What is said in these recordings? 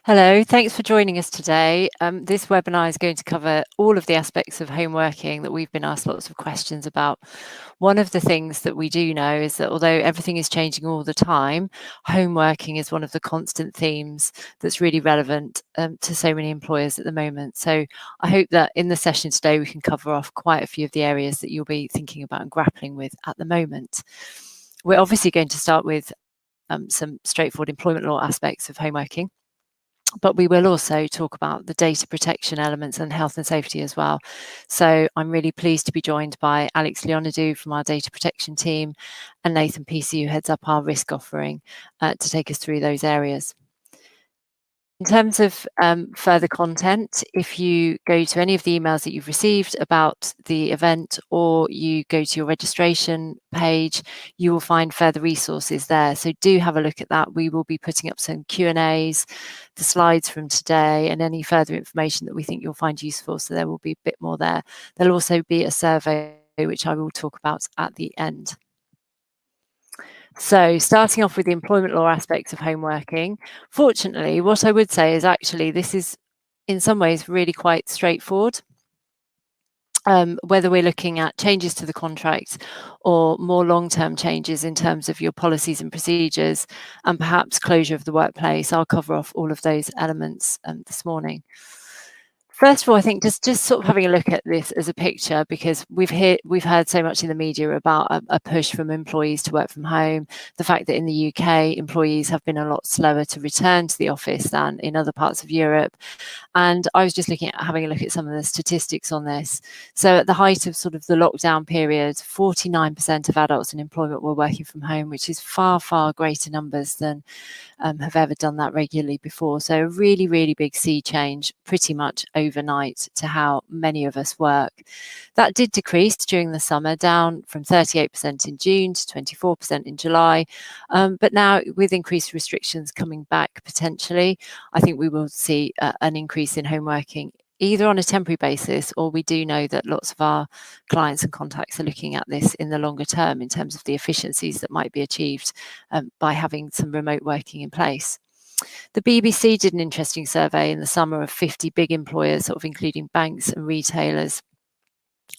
Hello, thanks for joining us today. This webinar is going to cover all of the aspects of home working that we've been asked lots of questions about. One of the things that we do know is that although everything is changing all the time, home working is one of the constant themes that's really relevant to so many employers at the moment. So I hope that in the session today we can cover off quite a few of the areas that you'll be thinking about and grappling with at the moment. We're obviously going to start with some straightforward employment law aspects of home working. But we will also talk about the data protection elements and health and safety as well. So I'm really pleased to be joined by Alex Leonidou from our data protection team and Nathan Peacey, who heads up our risk offering, to take us through those areas. In terms of further content, if you go to any of the emails that you've received about the event or you go to your registration page, you will find further resources there. So do have a look at that. We will be putting up some Q&As, the slides from today, and any further information that we think you'll find useful. So there will be a bit more there. There'll also be a survey, which I will talk about at the end. So starting off with the employment law aspects of home working, fortunately, what I would say is actually this is in some ways really quite straightforward. Whether we're looking at changes to the contract or more long-term changes in terms of your policies and procedures and perhaps closure of the workplace, I'll cover off all of those elements this morning. First of all, I think just sort of having a look at this as a picture, because we've heard so much in the media about a push from employees to work from home, the fact that in the UK, employees have been a lot slower to return to the office than in other parts of Europe. And I was just having a look at some of the statistics on this. So at the height of sort of the lockdown period, 49% of adults in employment were working from home, which is far, far greater numbers than have ever done that regularly before. So a really, really big sea change pretty much overnight to how many of us work. That did decrease during the summer, down from 38% in June to 24% in July. But now with increased restrictions coming back potentially, I think we will see an increase in home working either on a temporary basis, or we do know that lots of our clients and contacts are looking at this in the longer term in terms of the efficiencies that might be achieved by having some remote working in place. The BBC did an interesting survey in the summer of 50 big employers, sort of including banks and retailers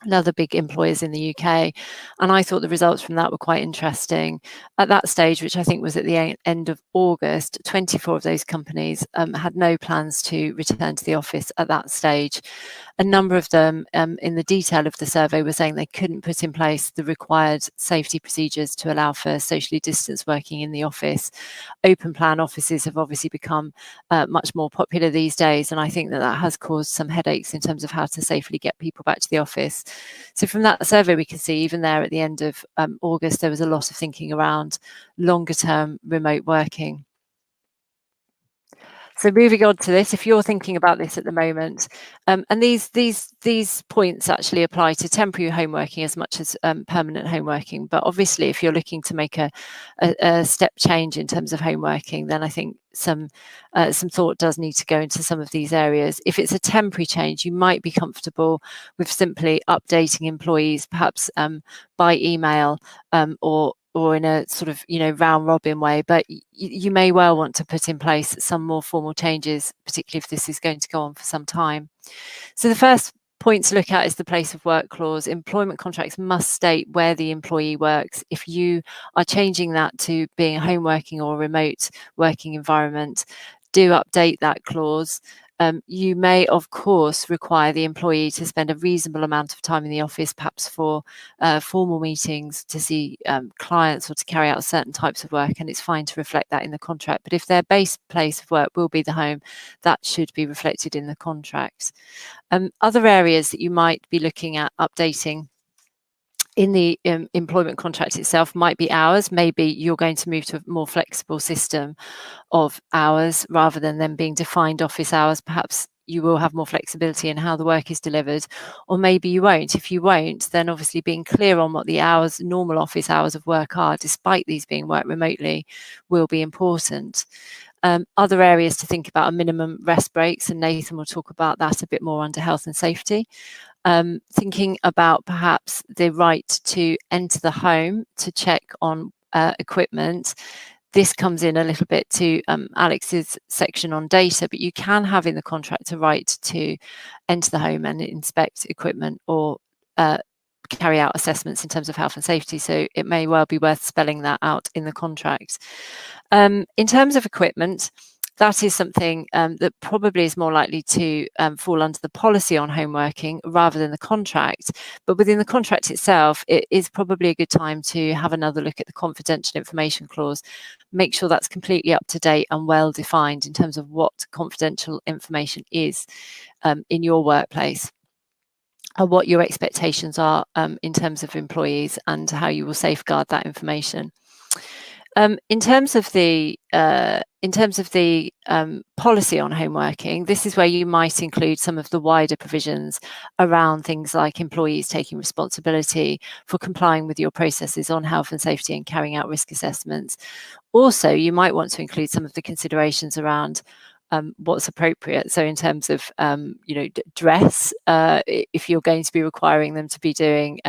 and other big employers in the UK. And I thought the results from that were quite interesting. At that stage, which I think was at the end of August, 24 of those companies had no plans to return to the office at that stage. A number of them in the detail of the survey were saying they couldn't put in place the required safety procedures to allow for socially distanced working in the office. Open plan offices have obviously become much more popular these days, and I think that has caused some headaches in terms of how to safely get people back to the office. So from that survey, we can see even there at the end of August, there was a lot of thinking around longer term remote working. So moving on to this, if you're thinking about this at the moment, and these points actually apply to temporary home working as much as permanent home working. But obviously, if you're looking to make a step change in terms of home working, then I think some thought does need to go into some of these areas. If it's a temporary change, you might be comfortable with simply updating employees, perhaps by email or in a sort of, round robin way, but you may well want to put in place some more formal changes, particularly if this is going to go on for some time. So the first point to look at is the place of work clause. Employment contracts must state where the employee works. If you are changing that to being a home working or remote working environment, do update that clause. You may, of course, require the employee to spend a reasonable amount of time in the office, perhaps for formal meetings, to see clients or to carry out certain types of work, and it's fine to reflect that in the contract. But if their base place of work will be the home, that should be reflected in the contract. Other areas that you might be looking at updating in the employment contract itself might be hours. Maybe you're going to move to a more flexible system of hours rather than them being defined office hours. Perhaps you will have more flexibility in how the work is delivered, or maybe you won't. If you won't, then obviously being clear on what the hours, normal office hours of work are, despite these being worked remotely, will be important. Other areas to think about are minimum rest breaks, and Nathan will talk about that a bit more under health and safety. Thinking about perhaps the right to enter the home to check on equipment. this comes in a little bit to Alex's section on data, but you can have in the contract a right to enter the home and inspect equipment or carry out assessments in terms of health and safety. So it may well be worth spelling that out in the contract. In terms of equipment, that is something that probably is more likely to fall under the policy on home working rather than the contract. But within the contract itself, it is probably a good time to have another look at the confidential information clause. Make sure that's completely up to date and well defined in terms of what confidential information is in your workplace, and what your expectations are in terms of employees and how you will safeguard that information. In terms of the policy on home working, this is where you might include some of the wider provisions around things like employees taking responsibility for complying with your processes on health and safety and carrying out risk assessments. Also, you might want to include some of the considerations around what's appropriate. So in terms of, dress, if you're going to be requiring them to be doing,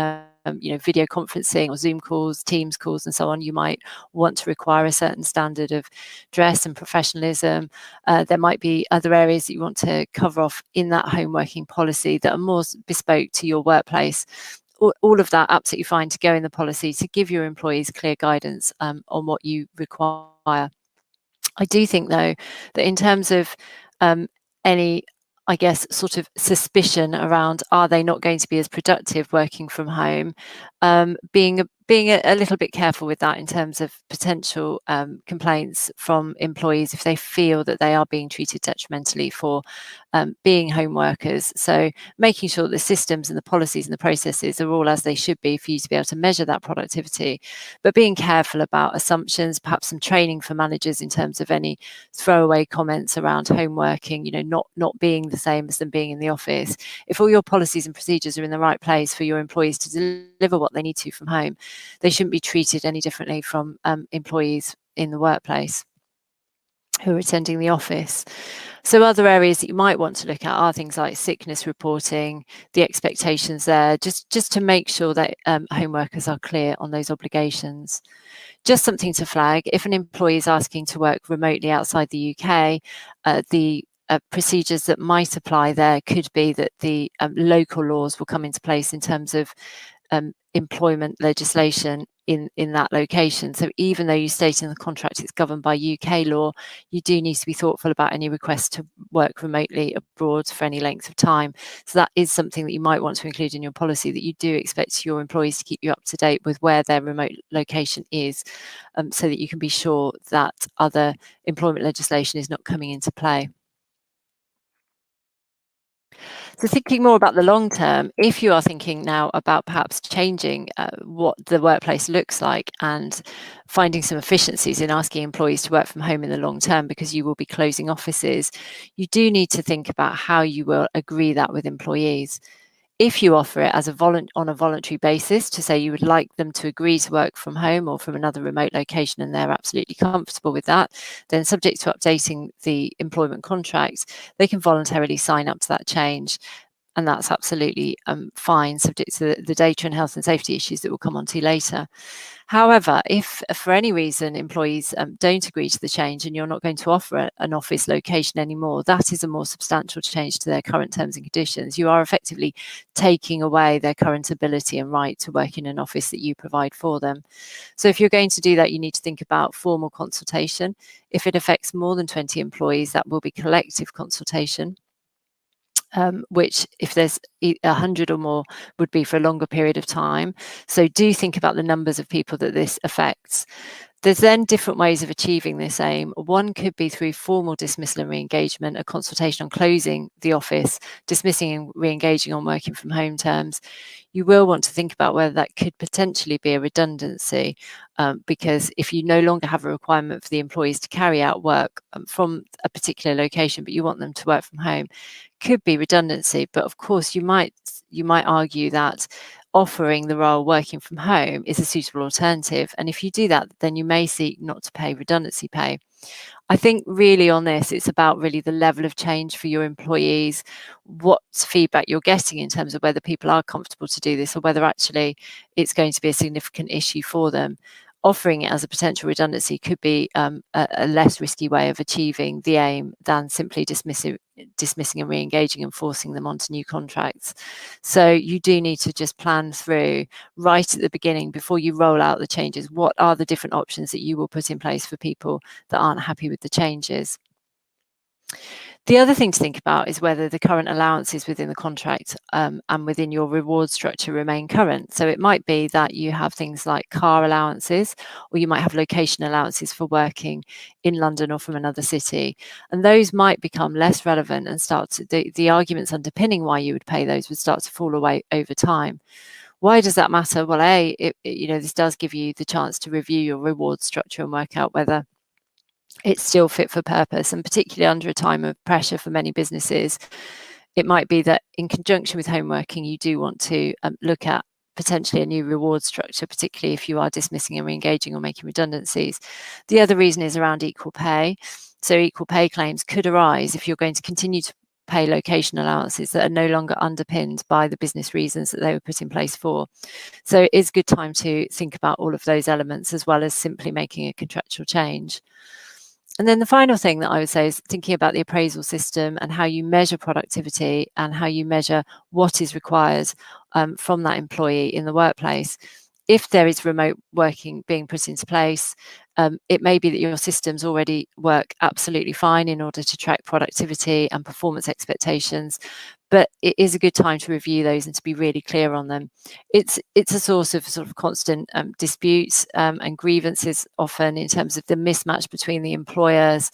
video conferencing or Zoom calls, Teams calls, and so on, you might want to require a certain standard of dress and professionalism. There might be other areas that you want to cover off in that home working policy that are more bespoke to your workplace. All of that absolutely fine to go in the policy to give your employees clear guidance on what you require. I do think, though, that in terms of any, I guess, sort of suspicion around are they not going to be as productive working from home, being a little bit careful with that in terms of potential complaints from employees if they feel that they are being treated detrimentally for being home workers. So making sure that the systems and the policies and the processes are all as they should be for you to be able to measure that productivity, but being careful about assumptions, perhaps some training for managers in terms of any throwaway comments around home working, not being the same as them being in the office. If all your policies and procedures are in the right place for your employees to deliver what they need to from home, they shouldn't be treated any differently from employees in the workplace who are attending the office. So other areas that you might want to look at are things like sickness reporting, the expectations there, just to make sure that home workers are clear on those obligations. Just something to flag, if an employee is asking to work remotely outside the UK, the procedures that might apply there could be that the local laws will come into place in terms of employment legislation in that location. So even though you state in the contract it's governed by UK law, you do need to be thoughtful about any requests to work remotely abroad for any length of time. So that is something that you might want to include in your policy, that you do expect your employees to keep you up to date with where their remote location is, so that you can be sure that other employment legislation is not coming into play. So thinking more about the long term, if you are thinking now about perhaps changing what the workplace looks like and finding some efficiencies in asking employees to work from home in the long term because you will be closing offices, you do need to think about how you will agree that with employees. If you offer it as on a voluntary basis to say you would like them to agree to work from home or from another remote location and they're absolutely comfortable with that, then subject to updating the employment contract, they can voluntarily sign up to that change. And that's absolutely fine, subject to the data and health and safety issues that we'll come on to later. However, if for any reason employees don't agree to the change and you're not going to offer an office location anymore, that is a more substantial change to their current terms and conditions. You are effectively taking away their current ability and right to work in an office that you provide for them. So if you're going to do that, you need to think about formal consultation. If it affects more than 20 employees, that will be collective consultation. Which if there's 100 or more would be for a longer period of time. So do think about the numbers of people that this affects. There's then different ways of achieving this aim. One could be through formal dismissal and re-engagement, a consultation on closing the office, dismissing and re-engaging on working from home terms. You will want to think about whether that could potentially be a redundancy, because if you no longer have a requirement for the employees to carry out work from a particular location, but you want them to work from home, could be redundancy. But of course, you might argue that offering the role working from home is a suitable alternative. And if you do that, then you may seek not to pay redundancy pay. I think really on this, it's about really the level of change for your employees, what feedback you're getting in terms of whether people are comfortable to do this or whether actually it's going to be a significant issue for them. offering it as a potential redundancy could be a less risky way of achieving the aim than simply dismissing and re-engaging and forcing them onto new contracts. So you do need to just plan through right at the beginning, before you roll out the changes, what are the different options that you will put in place for people that aren't happy with the changes. The other thing to think about is whether the current allowances within the contract and within your reward structure remain current. So it might be that you have things like car allowances, or you might have location allowances for working in London or from another city. And those might become less relevant and the arguments underpinning why you would pay those would start to fall away over time. Why does that matter? Well, this does give you the chance to review your reward structure and work out whether it's still fit for purpose. And particularly under a time of pressure for many businesses, it might be that in conjunction with home working, you do want to look at potentially a new reward structure, particularly if you are dismissing and re-engaging or making redundancies. The other reason is around equal pay. So equal pay claims could arise if you're going to continue to pay location allowances that are no longer underpinned by the business reasons that they were put in place for. So it is a good time to think about all of those elements, as well as simply making a contractual change. And then the final thing that I would say is thinking about the appraisal system and how you measure productivity and how you measure what is required from that employee in the workplace. If there is remote working being put into place, it may be that your systems already work absolutely fine in order to track productivity and performance expectations, but it is a good time to review those and to be really clear on them. It's a source of sort of constant disputes and grievances, often in terms of the mismatch between the employer's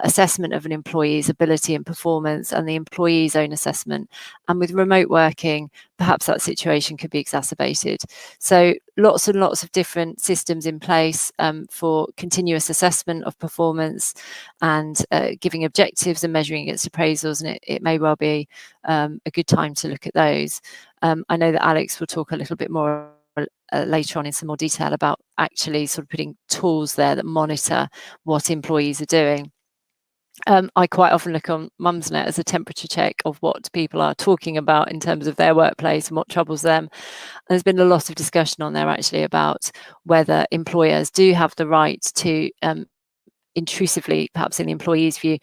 assessment of an employee's ability and performance and the employee's own assessment. And with remote working, perhaps that situation could be exacerbated. So lots and lots of different systems in place for continuous assessment of performance and giving objectives and measuring against appraisals. And it may well be a good time to look at those. I know that Alex will talk a little bit more later on in some more detail about actually sort of putting tools there that monitor what employees are doing. I quite often look on Mumsnet as a temperature check of what people are talking about in terms of their workplace and what troubles them. And there's been a lot of discussion on there actually about whether employers do have the right to intrusively, perhaps in the employee's view,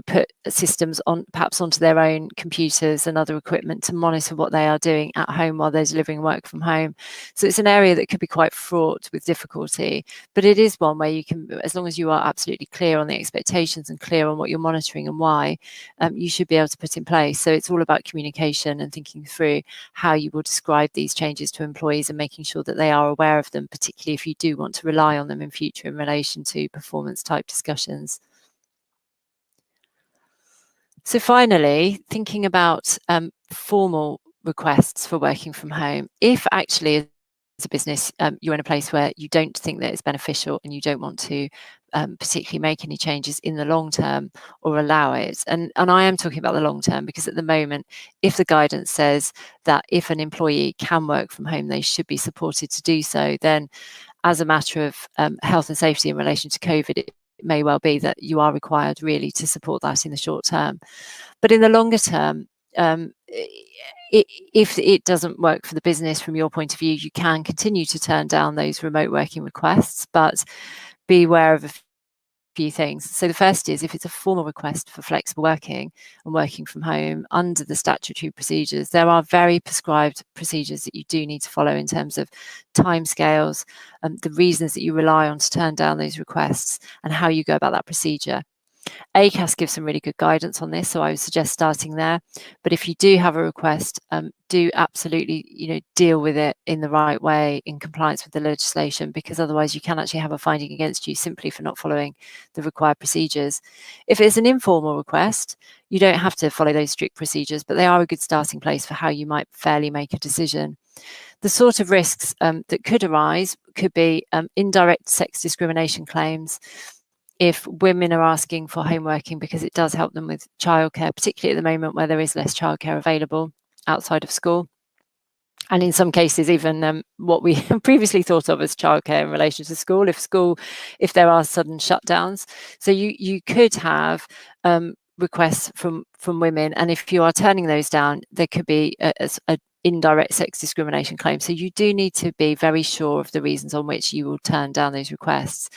put systems on perhaps onto their own computers and other equipment to monitor what they are doing at home while they're delivering work from home. So it's an area that could be quite fraught with difficulty, but it is one where you can, as long as you are absolutely clear on the expectations and clear on what you're monitoring and why, you should be able to put in place. So it's all about communication and thinking through how you will describe these changes to employees and making sure that they are aware of them, particularly if you do want to rely on them in future in relation to performance type discussions. So finally, thinking about formal requests for working from home. If actually as a business you're in a place where you don't think that it's beneficial and you don't want to particularly make any changes in the long term or allow it, and I am talking about the long term, because at the moment, if the guidance says that if an employee can work from home, they should be supported to do so, then as a matter of health and safety in relation to COVID, it may well be that you are required really to support that in the short term. But in the longer term, if it doesn't work for the business from your point of view, you can continue to turn down those remote working requests, but be aware of a few things. So the first is, if it's a formal request for flexible working and working from home under the statutory procedures, there are very prescribed procedures that you do need to follow in terms of timescales, the reasons that you rely on to turn down those requests, and how you go about that procedure. ACAS gives some really good guidance on this, so I would suggest starting there. But if you do have a request, do absolutely deal with it in the right way, in compliance with the legislation, because otherwise you can actually have a finding against you simply for not following the required procedures. If it's an informal request, you don't have to follow those strict procedures, but they are a good starting place for how you might fairly make a decision. The sort of risks that could arise could be indirect sex discrimination claims. If women are asking for home working because it does help them with childcare, particularly at the moment where there is less childcare available outside of school. And in some cases, even what we previously thought of as childcare in relation to school, if there are sudden shutdowns. So you could have requests from women, and if you are turning those down, there could be indirect sex discrimination claim. So you do need to be very sure of the reasons on which you will turn down those requests,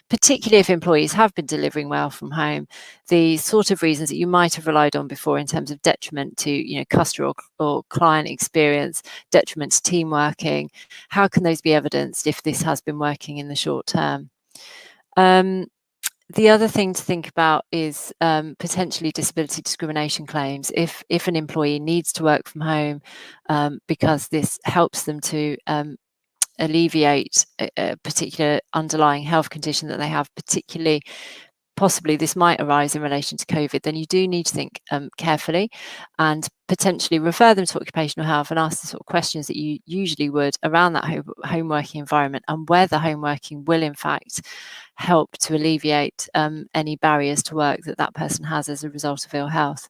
particularly if employees have been delivering well from home. The sort of reasons that you might have relied on before in terms of detriment to customer or client experience, detriment to team working, how can those be evidenced if this has been working in the short term? The other thing to think about is potentially disability discrimination claims. If an employee needs to work from home because this helps them to alleviate a particular underlying health condition that they have, particularly possibly this might arise in relation to COVID, then you do need to think carefully and potentially refer them to occupational health and ask the sort of questions that you usually would around that home working environment and whether home working will in fact help to alleviate any barriers to work that person has as a result of ill health.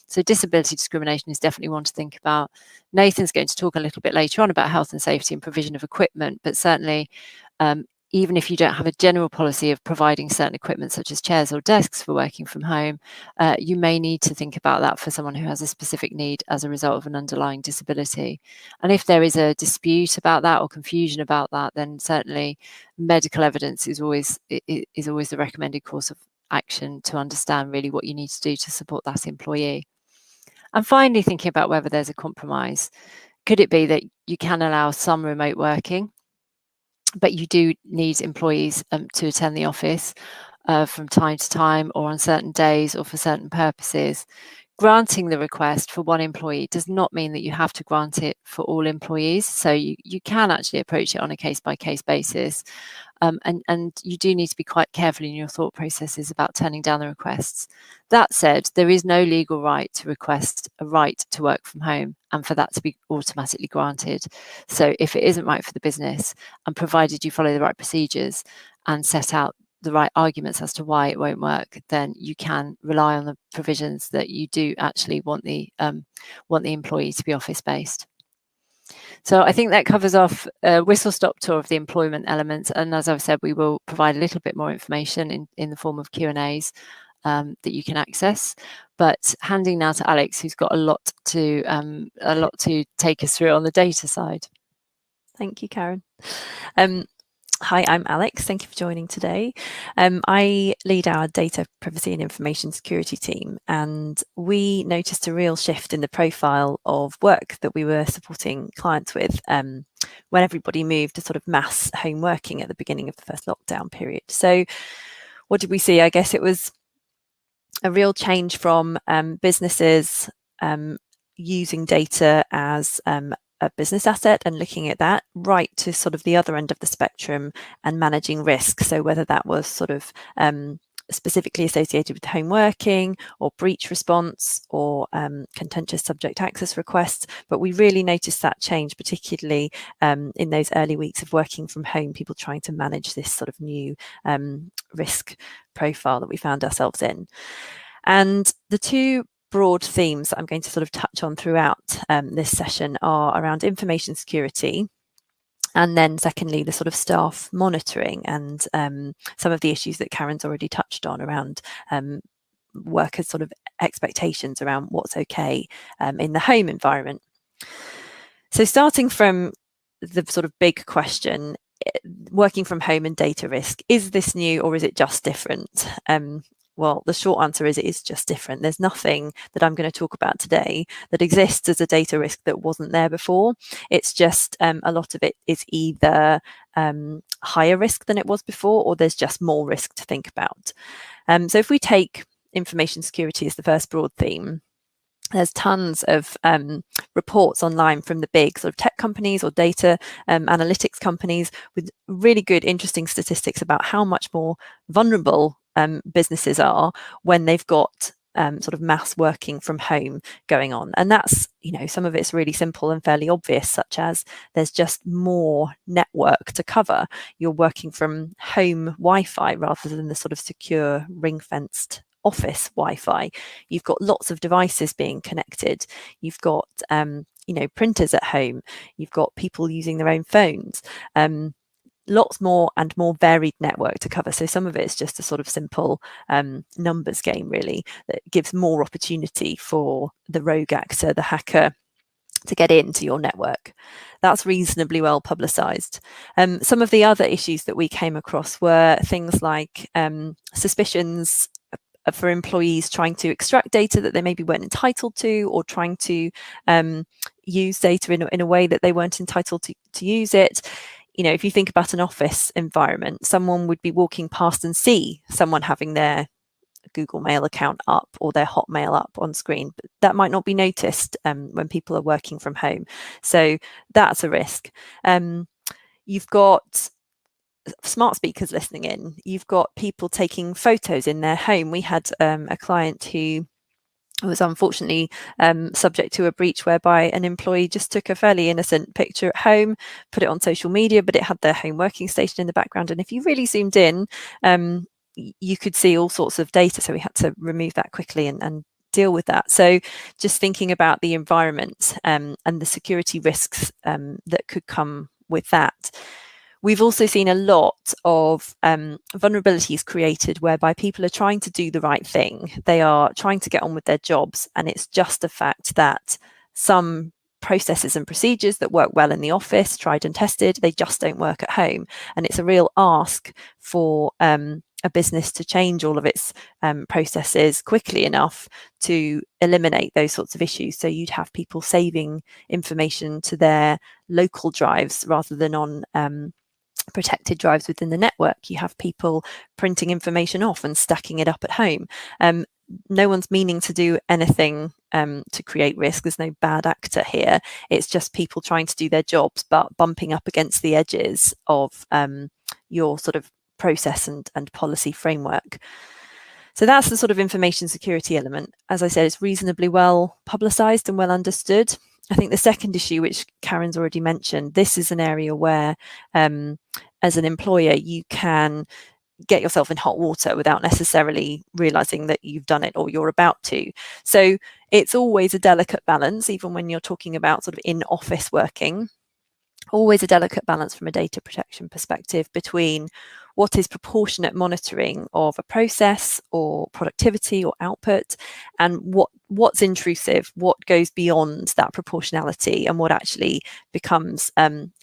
So disability discrimination is definitely one to think about. Nathan's going to talk a little bit later on about health and safety and provision of equipment, but certainly even if you don't have a general policy of providing certain equipment such as chairs or desks for working from home, you may need to think about that for someone who has a specific need as a result of an underlying disability. And if there is a dispute about that or confusion about that, then certainly medical evidence is always the recommended course of action to understand really what you need to do to support that employee. And finally, thinking about whether there's a compromise. Could it be that you can allow some remote working, but you do need employees to attend the office from time to time or on certain days or for certain purposes? Granting the request for one employee does not mean that you have to grant it for all employees. So you can actually approach it on a case-by-case basis. And you do need to be quite careful in your thought processes about turning down the requests. That said, there is no legal right to request a right to work from home and for that to be automatically granted. So if it isn't right for the business, and provided you follow the right procedures and set out the right arguments as to why it won't work, then you can rely on the provisions that you do actually want the employee to be office-based. So I think that covers off a whistle-stop tour of the employment elements. And as I've said, we will provide a little bit more information in the form of Q&As that you can access. But handing now to Alex, who's got a lot to take us through on the data side. Thank you, Karen. Hi, I'm Alex. Thank you for joining today. I lead our data privacy and information security team, and we noticed a real shift in the profile of work that we were supporting clients with when everybody moved to sort of mass home working at the beginning of the first lockdown period. So what did we see? I guess it was a real change from businesses using data as a business asset and looking at that, right to sort of the other end of the spectrum and managing risk. So whether that was sort of specifically associated with home working or breach response or contentious subject access requests, but we really noticed that change, particularly in those early weeks of working from home, people trying to manage this sort of new risk profile that we found ourselves in. And the two broad themes that I'm going to sort of touch on throughout this session are around information security, and then secondly, the sort of staff monitoring and some of the issues that Karen's already touched on around workers' sort of expectations around what's okay in the home environment. So starting from the sort of big question, working from home and data risk, is this new or is it just different? Well, the short answer is it is just different. There's nothing that I'm going to talk about today that exists as a data risk that wasn't there before. It's just a lot of it is either higher risk than it was before, or there's just more risk to think about. So if we take information security as the first broad theme, there's tons of reports online from the big sort of tech companies or data analytics companies with really good, interesting statistics about how much more vulnerable businesses are when they've got sort of mass working from home going on. And that's, some of it's really simple and fairly obvious, such as there's just more network to cover. You're working from home Wi-Fi rather than the sort of secure ring-fenced office Wi-Fi. You've got lots of devices being connected. You've got, printers at home. You've got people using their own phones. Lots more and more varied network to cover. So some of it is just a sort of simple numbers game, really, that gives more opportunity for the rogue actor, the hacker, to get into your network. That's reasonably well publicised. Some of the other issues that we came across were things like suspicions for employees trying to extract data that they maybe weren't entitled to, or trying to use data in a way that they weren't entitled to use it. You know, if you think about an office environment, someone would be walking past and see someone having their Google Mail account up or their Hotmail up on screen, but that might not be noticed when people are working from home. So that's a risk. You've got smart speakers listening in. You've got people taking photos in their home. We had a client who was unfortunately subject to a breach whereby an employee just took a fairly innocent picture at home, put it on social media, but it had their home working station in the background. And if you really zoomed in, you could see all sorts of data. So we had to remove that quickly and deal with that. So just thinking about the environment and the security risks that could come with that. We've also seen a lot of vulnerabilities created whereby people are trying to do the right thing. They are trying to get on with their jobs, and it's just the fact that some processes and procedures that work well in the office, tried and tested, they just don't work at home. And it's a real ask for a business to change all of its processes quickly enough to eliminate those sorts of issues. So you'd have people saving information to their local drives rather than on protected drives within the network. You have people printing information off and stacking it up at home. No one's meaning to do anything to create risk. There's no bad actor here. It's just people trying to do their jobs, but bumping up against the edges of your sort of process and policy framework. So that's the sort of information security element. As I said, it's reasonably well publicised and well understood. I think the second issue, which Karen's already mentioned, this is an area where, as an employer, you can get yourself in hot water without necessarily realizing that you've done it or you're about to. So it's always a delicate balance, even when you're talking about sort of in-office working. Always a delicate balance from a data protection perspective between what is proportionate monitoring of a process or productivity or output, and what's intrusive, what goes beyond that proportionality, and what actually becomes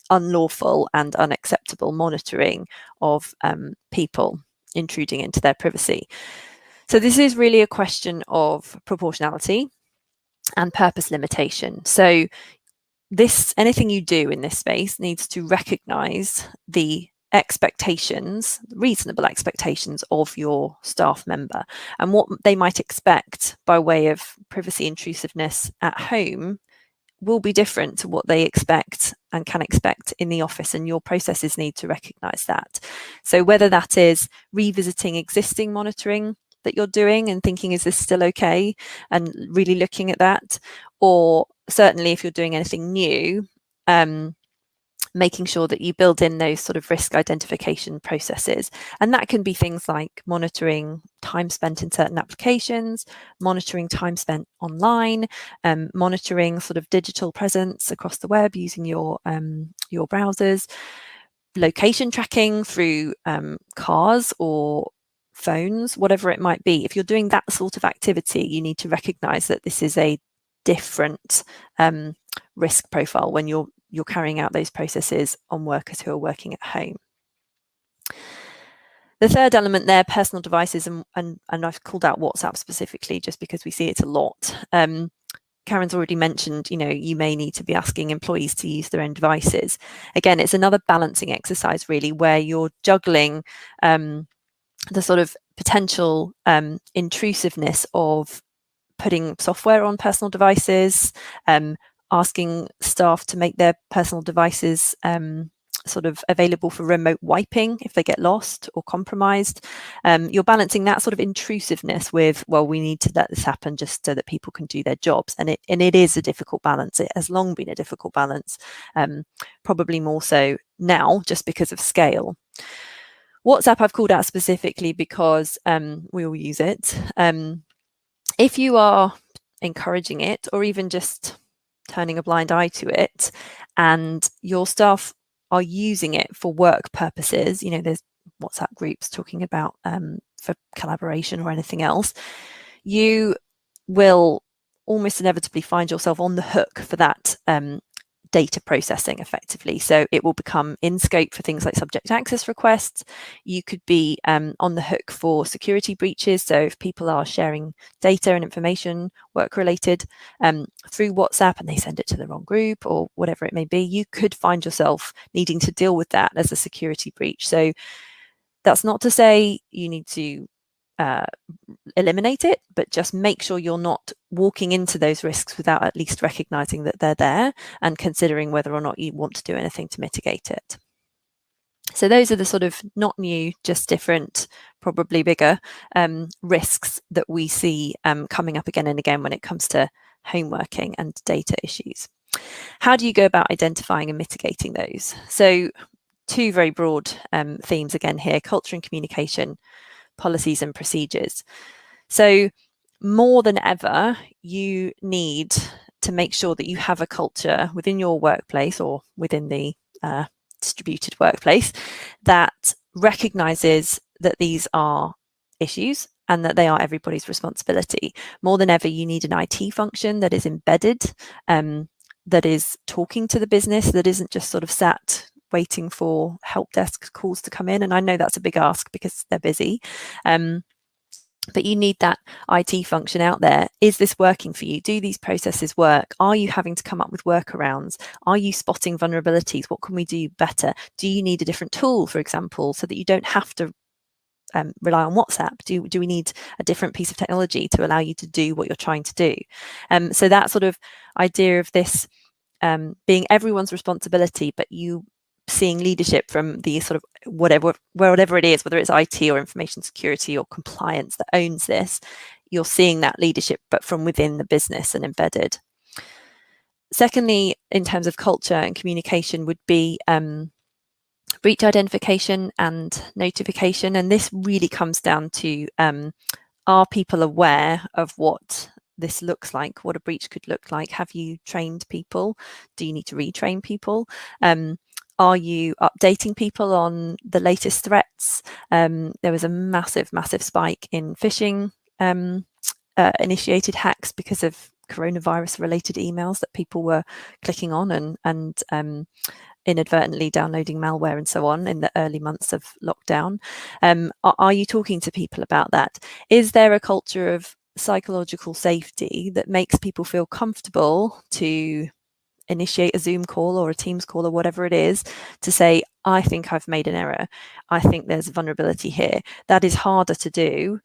unlawful and unacceptable monitoring of people intruding into their privacy. So this is really a question of proportionality and purpose limitation. So anything you do in this space needs to recognize the expectations, reasonable expectations of your staff member, and what they might expect by way of privacy intrusiveness at home will be different to what they expect and can expect in the office, and your processes need to recognize that. So whether that is revisiting existing monitoring that you're doing and thinking, is this still okay, and really looking at that, or certainly if you're doing anything new, making sure that you build in those sort of risk identification processes. And that can be things like monitoring time spent in certain applications, monitoring time spent online, monitoring sort of digital presence across the web using your browsers, location tracking through cars or phones, whatever it might be. If you're doing that sort of activity, you need to recognize that this is a different risk profile when you're carrying out those processes on workers who are working at home. The third element there, personal devices, and I've called out WhatsApp specifically just because we see it a lot. Karen's already mentioned, you may need to be asking employees to use their own devices. Again, it's another balancing exercise really, where you're juggling the sort of potential intrusiveness of putting software on personal devices, asking staff to make their personal devices sort of available for remote wiping if they get lost or compromised. You're balancing that sort of intrusiveness with, well, we need to let this happen just so that people can do their jobs. And it is a difficult balance. It has long been a difficult balance, probably more so now just because of scale. WhatsApp I've called out specifically because we all use it. If you are encouraging it, or even just turning a blind eye to it, and your staff are using it for work purposes, there's WhatsApp groups talking about for collaboration or anything else, you will almost inevitably find yourself on the hook for that data processing effectively. So it will become in scope for things like subject access requests. You could be on the hook for security breaches. So if people are sharing data and information, work related, through WhatsApp and they send it to the wrong group or whatever it may be, you could find yourself needing to deal with that as a security breach. So that's not to say you need to eliminate it, but just make sure you're not walking into those risks without at least recognizing that they're there and considering whether or not you want to do anything to mitigate it. So those are the sort of not new, just different, probably bigger risks that we see coming up again and again when it comes to home working and data issues. How do you go about identifying and mitigating those? So two very broad themes again here: culture and communication, policies and procedures. So more than ever, you need to make sure that you have a culture within your workplace or within the distributed workplace that recognizes that these are issues and that they are everybody's responsibility. More than ever, you need an IT function that is embedded, that is talking to the business, that isn't just sort of sat waiting for help desk calls to come in. And I know that's a big ask because they're busy. But you need that IT function out there. Is this working for you? Do these processes work? Are you having to come up with workarounds? Are you spotting vulnerabilities? What can we do better? Do you need a different tool, for example, so that you don't have to rely on WhatsApp? Do we need a different piece of technology to allow you to do what you're trying to do? So that sort of idea of this being everyone's responsibility, but you seeing leadership from the sort of whatever it is, whether it's IT or information security or compliance that owns this, you're seeing that leadership, but from within the business and embedded. Secondly, in terms of culture and communication, would be breach identification and notification. And this really comes down to, are people aware of what this looks like, what a breach could look like? Have you trained people? Do you need to retrain people? Are you updating people on the latest threats? There was a massive spike in phishing initiated hacks because of coronavirus related emails that people were clicking on and inadvertently downloading malware and so on in the early months of lockdown. Are you talking to people about that? Is there a culture of psychological safety that makes people feel comfortable to initiate a Zoom call or a Teams call or whatever it is to say, I think I've made an error. I think there's a vulnerability here. That is harder to do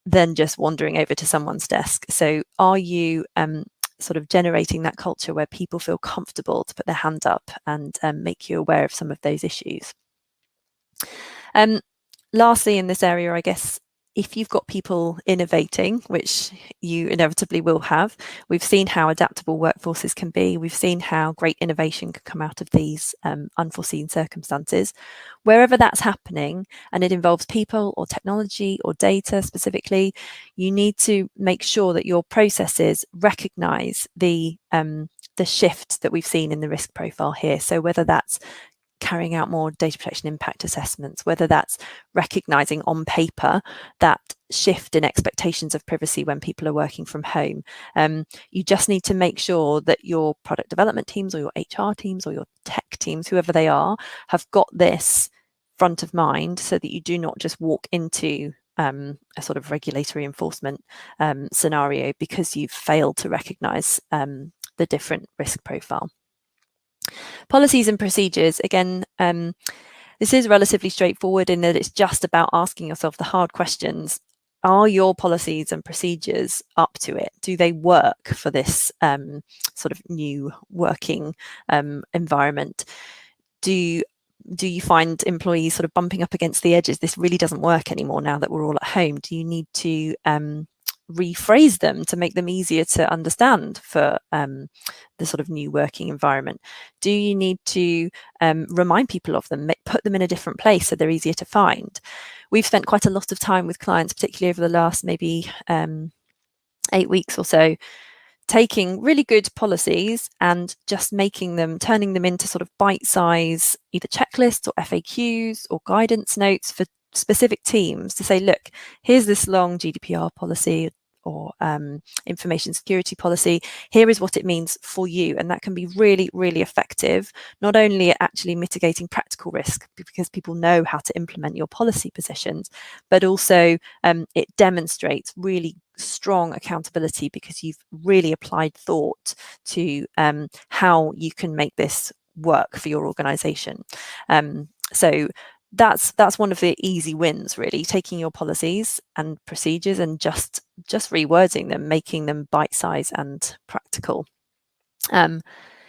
than just wandering over to someone's desk. So are you sort of generating that culture where people feel comfortable to put their hand up and make you aware of some of those issues? Lastly, in this area, I guess, if you've got people innovating, which you inevitably will have, we've seen how adaptable workforces can be. We've seen how great innovation can come out of these unforeseen circumstances. Wherever that's happening, and it involves people or technology or data specifically, you need to make sure that your processes recognize the shift that we've seen in the risk profile here. So whether that's carrying out more data protection impact assessments, whether that's recognizing on paper that shift in expectations of privacy when people are working from home. You just need to make sure that your product development teams or your HR teams or your tech teams, whoever they are, have got this front of mind so that you do not just walk into a sort of regulatory enforcement scenario because you've failed to recognize the different risk profile. Policies and procedures, again, this is relatively straightforward in that it's just about asking yourself the hard questions. Are your policies and procedures up to it? Do they work for this sort of new working environment? Do you find employees sort of bumping up against the edges? This really doesn't work anymore now that we're all at home. Do you need to rephrase them to make them easier to understand for the sort of new working environment? Do you need to remind people of them, put them in a different place so they're easier to find? We've spent quite a lot of time with clients, particularly over the last maybe 8 weeks or so, taking really good policies and just turning them into sort of bite-size either checklists or FAQs or guidance notes for specific teams to say, look, here's this long GDPR policy or information security policy. Here is what it means for you, and that can be really, really effective, not only at actually mitigating practical risk because people know how to implement your policy positions, but also it demonstrates really strong accountability because you've really applied thought to how you can make this work for your organization. So that's one of the easy wins, really, taking your policies and procedures and just rewording them, making them bite-sized and practical.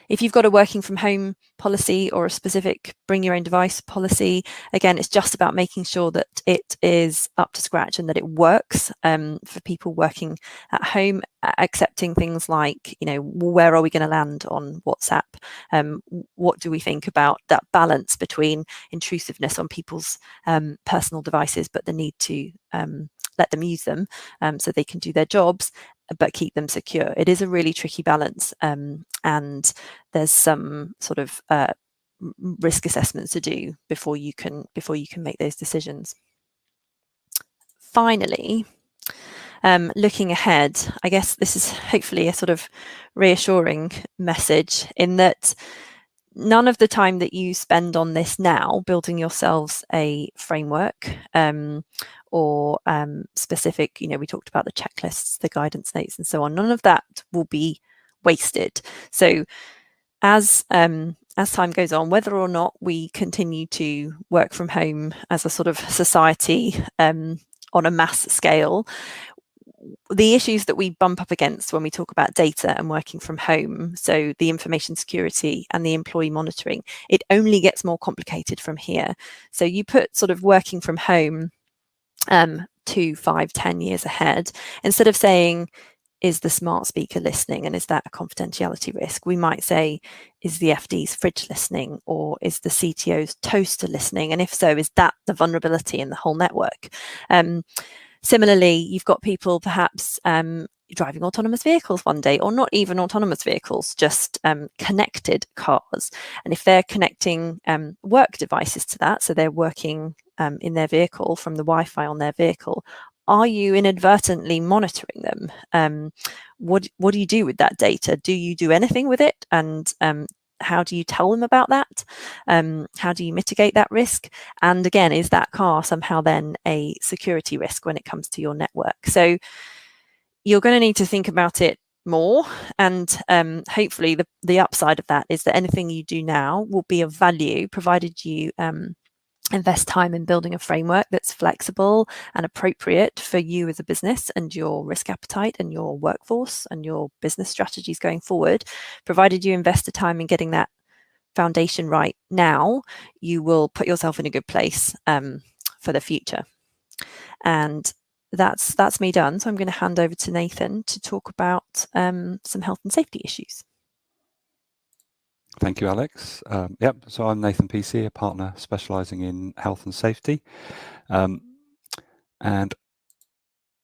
If you've got a working from home policy or a specific bring your own device policy, again, it's just about making sure that it is up to scratch and that it works for people working at home, accepting things like, you know, where are we going to land on WhatsApp? What do we think about that balance between intrusiveness on people's personal devices, but the need to let them use them so they can do their jobs, but keep them secure? It is a really tricky balance, and there's some sort of risk assessments to do before you can make those decisions. Finally, looking ahead, I guess this is hopefully a sort of reassuring message in that none of the time that you spend on this now, building yourselves a framework or specific, you know, we talked about the checklists, the guidance notes and so on, none of that will be wasted. So as time goes on, whether or not we continue to work from home as a sort of society on a mass scale, the issues that we bump up against when we talk about data and working from home, so the information security and the employee monitoring, it only gets more complicated from here. So you put sort of working from home 2, 5, 10 years ahead, instead of saying, is the smart speaker listening and is that a confidentiality risk? We might say, is the FD's fridge listening, or is the CTO's toaster listening? And if so, is that the vulnerability in the whole network? Similarly, you've got people perhaps driving autonomous vehicles one day, or not even autonomous vehicles, just connected cars. And if they're connecting work devices to that, so they're working in their vehicle from the Wi-Fi on their vehicle, are you inadvertently monitoring them? What do you do with that data? Do you do anything with it? And how do you tell them about that? How do you mitigate that risk? And again, is that car somehow then a security risk when it comes to your network? So you're going to need to think about it more, and hopefully the upside of that is that anything you do now will be of value, provided you invest time in building a framework that's flexible and appropriate for you as a business and your risk appetite and your workforce and your business strategies going forward. Provided you invest the time in getting that foundation right now, you will put yourself in a good place for the future. And that's me done. So I'm going to hand over to Nathan to talk about some health and safety issues. Thank you, Alex. Yep, so I'm Nathan PC, a partner specialising in health and safety. And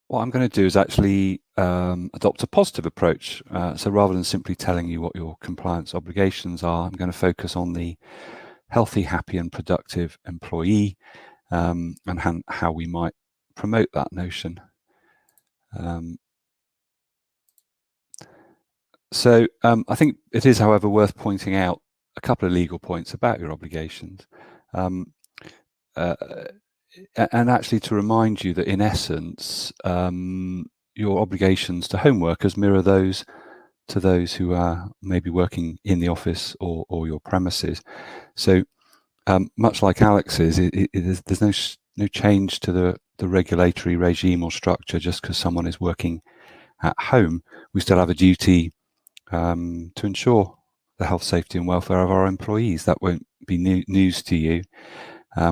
what I'm going to do is actually adopt a positive approach. So rather than simply telling you what your compliance obligations are, I'm going to focus on the healthy, happy and productive employee and how we might promote that notion. So I think it is, however, worth pointing out a couple of legal points about your obligations, and actually to remind you that in essence your obligations to home workers mirror those to those who are maybe working in the office or your premises. So much like Alex's, there's no change to the regulatory regime or structure just because someone is working at home. We still have a duty to ensure the health, safety and welfare of our employees. That won't be news to you.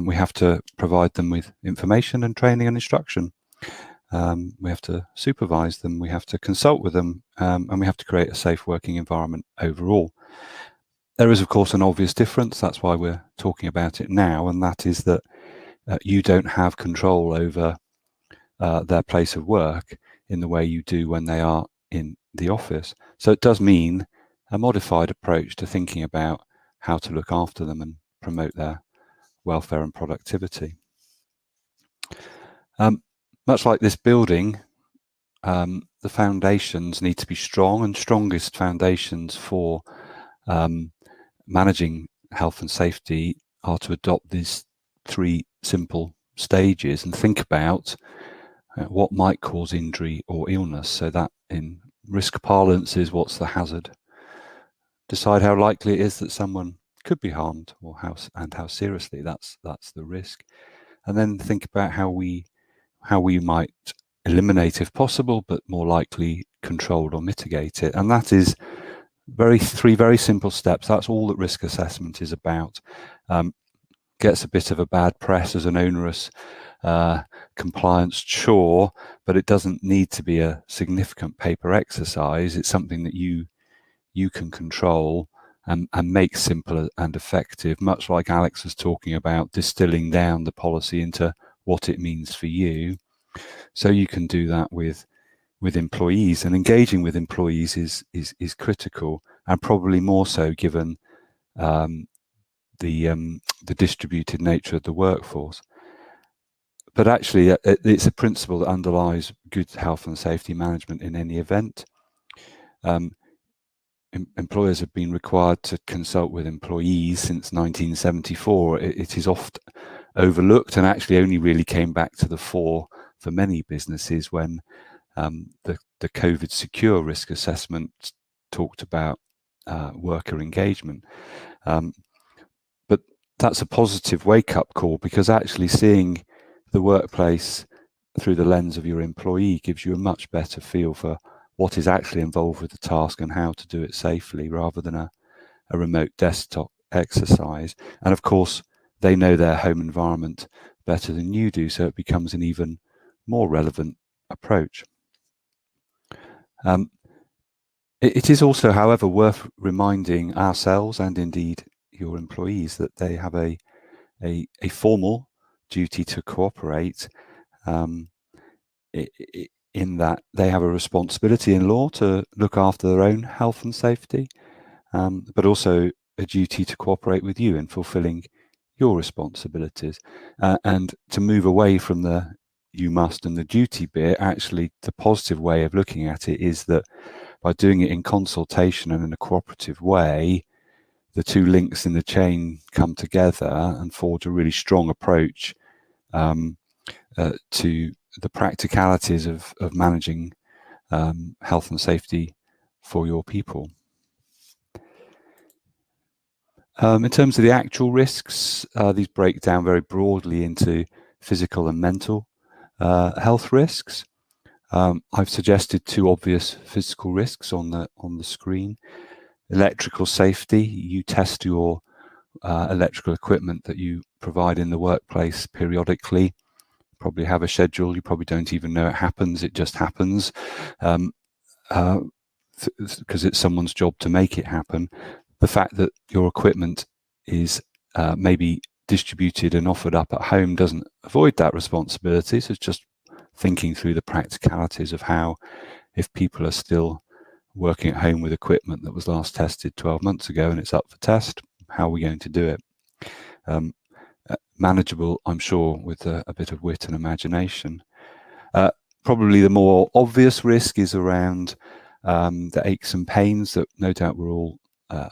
We have to provide them with information and training and instruction. We have to supervise them, we have to consult with them, and we have to create a safe working environment overall. There is, of course, an obvious difference. That's why we're talking about it now, and that is that you don't have control over their place of work in the way you do when they are in the office. So it does mean a modified approach to thinking about how to look after them and promote their welfare and productivity. Much like this building, the foundations need to be strong, and strongest foundations for managing health and safety are to adopt these 3 simple stages and think about what might cause injury or illness. So that in risk parlance is, what's the hazard? Decide how likely it is that someone could be harmed, or how seriously. That's the risk. And then think about how we might eliminate, if possible, but more likely control or mitigate it. And that is 3 very simple steps. That's all that risk assessment is about. Gets a bit of a bad press as an onerous compliance chore, but it doesn't need to be a significant paper exercise. It's something that you can control and make simple and effective, much like Alex was talking about, distilling down the policy into what it means for you. So you can do that with employees, and engaging with employees is critical, and probably more so given the distributed nature of the workforce. But actually, it's a principle that underlies good health and safety management in any event. Employers have been required to consult with employees since 1974. It is oft overlooked, and actually only really came back to the fore for many businesses when the COVID secure risk assessment talked about worker engagement. But that's a positive wake-up call, because actually seeing the workplace through the lens of your employee gives you a much better feel for what is actually involved with the task and how to do it safely, rather than a remote desktop exercise. And of course, they know their home environment better than you do, so it becomes an even more relevant approach. It is also, however, worth reminding ourselves, and indeed your employees, that they have a formal duty to cooperate, in that they have a responsibility in law to look after their own health and safety, but also a duty to cooperate with you in fulfilling your responsibilities, and to move away from the you must and the duty bit. Actually, the positive way of looking at it is that by doing it in consultation and in a cooperative way, the 2 links in the chain come together and forge a really strong approach to the practicalities of managing health and safety for your people. In terms of the actual risks, these break down very broadly into physical and mental health risks. I've suggested 2 obvious physical risks on the screen. Electrical safety. You test your electrical equipment that you provide in the workplace periodically. Probably have a schedule. You probably don't even know it happens. It just happens because it's someone's job to make it happen. The fact that your equipment is maybe distributed and offered up at home doesn't avoid that responsibility. So it's just thinking through the practicalities of how, if people are still working at home with equipment that was last tested 12 months ago and it's up for test, how are we going to do it? Manageable, I'm sure, with a bit of wit and imagination. Probably the more obvious risk is around the aches and pains that no doubt we're all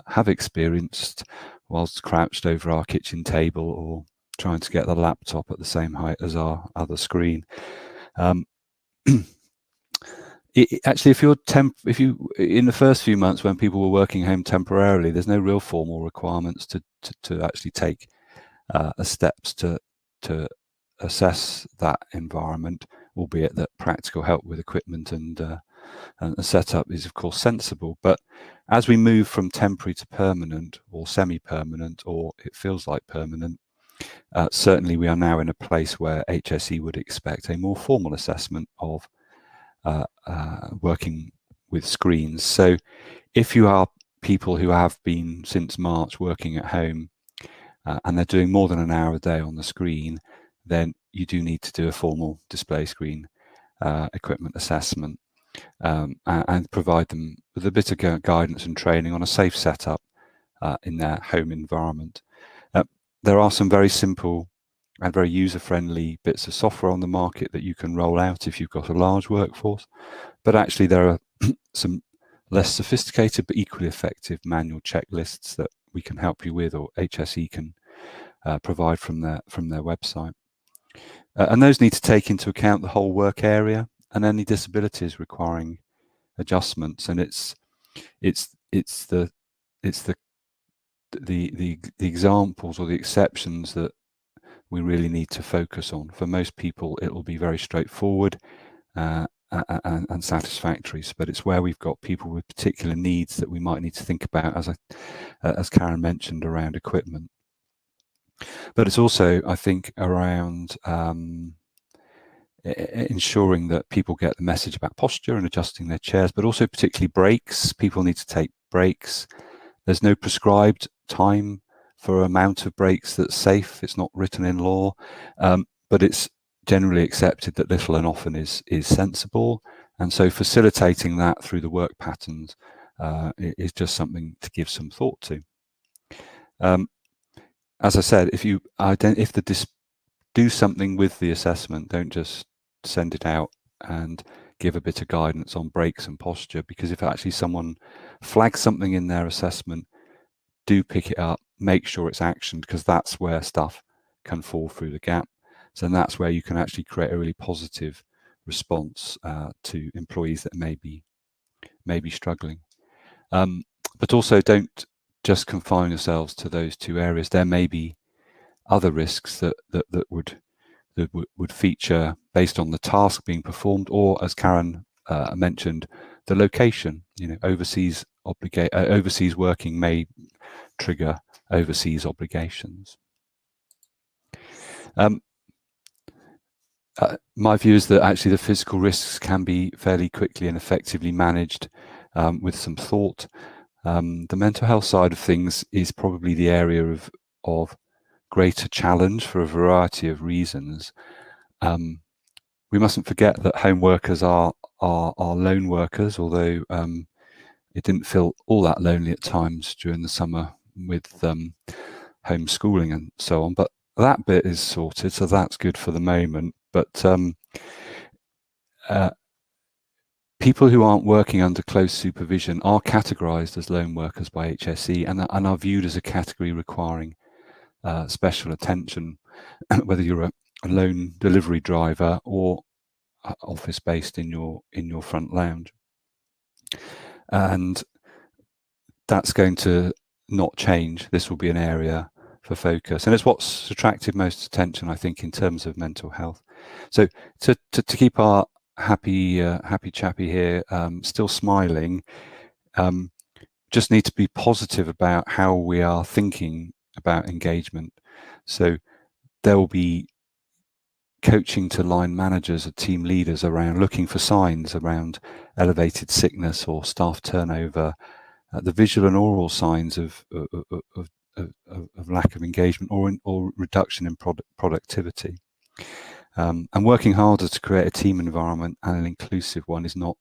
have experienced whilst crouched over our kitchen table or trying to get the laptop at the same height as our other screen. Actually, if you in the first few months when people were working home temporarily, there's no real formal requirements to actually take steps to assess that environment, albeit that practical help with equipment and the setup is of course sensible. But as we move from temporary to permanent or semi-permanent, or it feels like permanent, certainly we are now in a place where HSE would expect a more formal assessment of working with screens. So if you are people who have been since March working at home and they're doing more than an hour a day on the screen, then you do need to do a formal display screen equipment assessment and provide them with a bit of guidance and training on a safe setup in their home environment. There are some very simple and very user-friendly bits of software on the market that you can roll out if you've got a large workforce. But actually there are some less sophisticated but equally effective manual checklists that we can help you with, or HSE can provide from their website. And those need to take into account the whole work area and any disabilities requiring adjustments. And it's the examples or the exceptions that we really need to focus on. For most people, it will be very straightforward and satisfactory, but it's where we've got people with particular needs that we might need to think about, as Karen mentioned, around equipment. But it's also, I think, around ensuring that people get the message about posture and adjusting their chairs, but also particularly breaks. People need to take breaks. There's no prescribed time for amount of breaks that's safe. It's not written in law, but it's generally accepted that little and often is sensible. And so facilitating that through the work patterns is just something to give some thought to. As I said, if do something with the assessment, don't just send it out and give a bit of guidance on breaks and posture, because if actually someone flags something in their assessment, do pick it up, make sure it's actioned, because that's where stuff can fall through the gap. So that's where you can actually create a really positive response to employees that may be struggling. But also don't just confine yourselves to those two areas. There may be other risks that would feature based on the task being performed, or, as Karen mentioned, the location. Overseas working may trigger overseas obligations. My view is that actually the physical risks can be fairly quickly and effectively managed with some thought. The mental health side of things is probably the area of greater challenge for a variety of reasons. We mustn't forget that home workers are lone workers, although it didn't feel all that lonely at times during the summer with homeschooling and so on. But that bit is sorted, so that's good for the moment. But people who aren't working under close supervision are categorised as lone workers by HSE and are viewed as a category requiring special attention, whether you're a lone delivery driver or office-based in your front lounge. And that's going to not change. This will be an area for focus, and it's what's attracted most attention, I think, in terms of mental health. So to keep our happy chappy here still smiling, just need to be positive about how we are thinking about engagement. So there will be coaching to line managers or team leaders around looking for signs around elevated sickness or staff turnover, the visual and oral signs of lack of engagement or reduction in productivity. And working harder to create a team environment and an inclusive one is not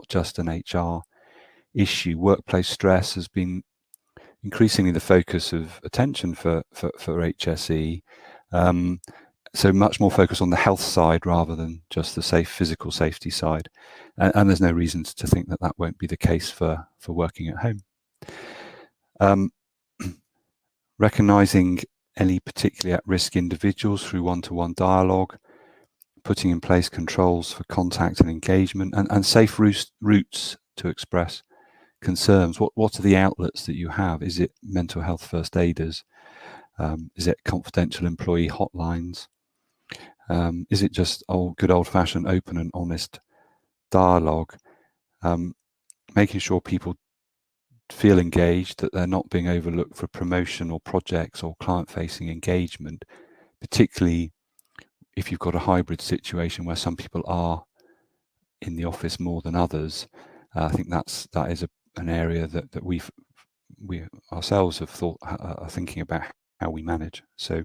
just an HR issue. Workplace stress has been increasingly the focus of attention for HSE. So much more focus on the health side rather than just the physical safety side. And there's no reason to think that won't be the case for working at home. Recognising any particularly at-risk individuals through one-to-one dialogue, putting in place controls for contact and engagement, and safe routes to express concerns. What are the outlets that you have? Is it mental health first aiders? Is it confidential employee hotlines? Is it just good old-fashioned open and honest dialogue? Making sure people feel engaged, that they're not being overlooked for promotion or projects or client-facing engagement, particularly if you've got a hybrid situation where some people are in the office more than others. I think that is an area that we ourselves are thinking about how we manage. So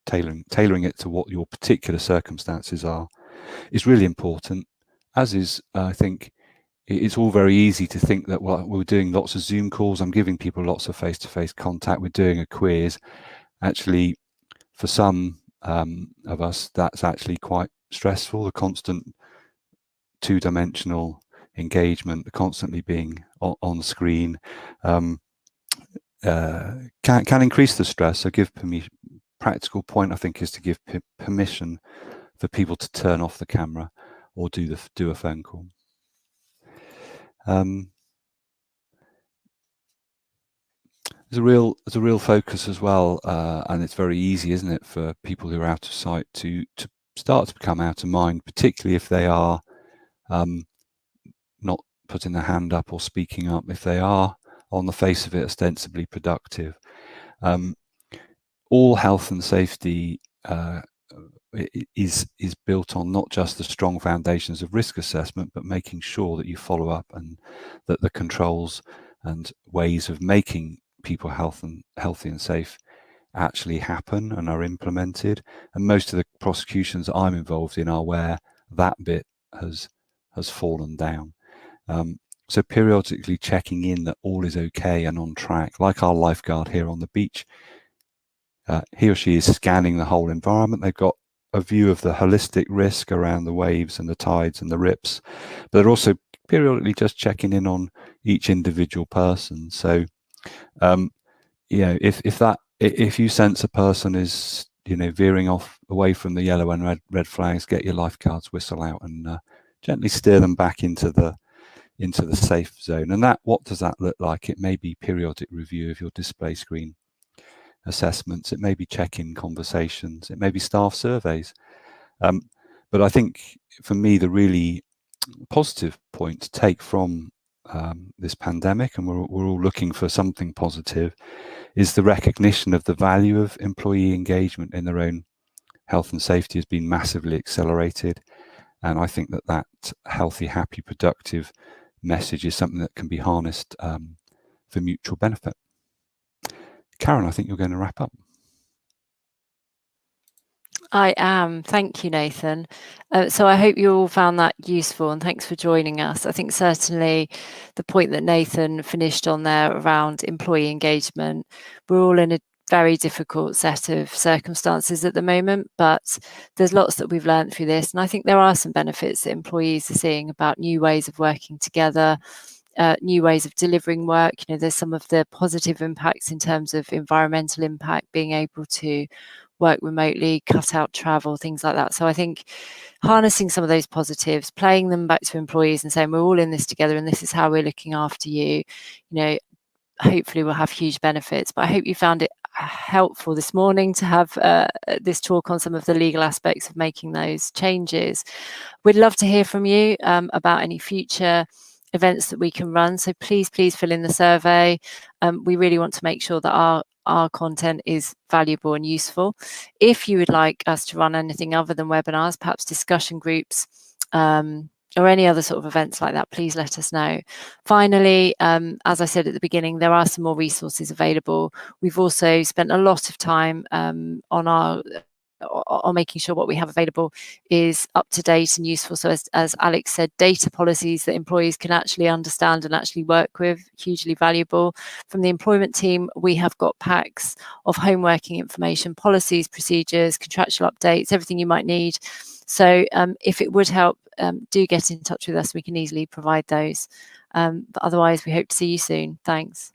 tailoring it to what your particular circumstances are is really important, as is, I think, it's all very easy to think that, well, we're doing lots of Zoom calls, I'm giving people lots of face-to-face contact, we're doing a quiz. Actually, for some, of us, that's actually quite stressful. The constant two-dimensional engagement, the constantly being on screen, can increase the stress. So give permission. Practical point, I think, is to give permission for people to turn off the camera or do a phone call. There's a real focus as well, and it's very easy, isn't it, for people who are out of sight to start to become out of mind, particularly if they are not putting their hand up or speaking up, if they are on the face of it ostensibly productive. All health and safety is built on not just the strong foundations of risk assessment, but making sure that you follow up and that the controls and ways of making people healthy and safe actually happen and are implemented. And most of the prosecutions that I'm involved in are where that bit has fallen down. So periodically checking in that all is okay and on track, like our lifeguard here on the beach. He or she is scanning the whole environment. They've got a view of the holistic risk around the waves and the tides and the rips, but they're also periodically just checking in on each individual person. So, if you sense a person is, veering off away from the yellow and red flags, get your lifeguard's whistle out and gently steer them back into the safe zone. And what does that look like? It may be periodic review of your display screen assessments, it may be check-in conversations, it may be staff surveys. But I think for me, the really positive point to take from this pandemic, and we're all looking for something positive, is the recognition of the value of employee engagement in their own health and safety has been massively accelerated. And I think that healthy, happy, productive message is something that can be harnessed for mutual benefit. Karen, I think you're going to wrap up. I am. Thank you, Nathan. So I hope you all found that useful, and thanks for joining us. I think certainly the point that Nathan finished on there around employee engagement, we're all in a very difficult set of circumstances at the moment, but there's lots that we've learned through this. And I think there are some benefits that employees are seeing about new ways of working together, new ways of delivering work. There's some of the positive impacts in terms of environmental impact, being able to work remotely, cut out travel, things like that. So I think harnessing some of those positives, playing them back to employees and saying, we're all in this together and this is how we're looking after you, hopefully will have huge benefits. But I hope you found it helpful this morning to have this talk on some of the legal aspects of making those changes. We'd love to hear from you about any future events that we can run. So please fill in the survey. We really want to make sure that our content is valuable and useful. If you would like us to run anything other than webinars, perhaps discussion groups, or any other sort of events like that, please let us know. Finally, as I said at the beginning, there are some more resources available. We've also spent a lot of time on making sure what we have available is up to date and useful. So as Alex said, data policies that employees can actually understand and actually work with, hugely valuable. From the employment team, we have got packs of home working information, policies, procedures, contractual updates, everything you might need. So if it would help, do get in touch with us. We can easily provide those. But otherwise, we hope to see you soon. Thanks.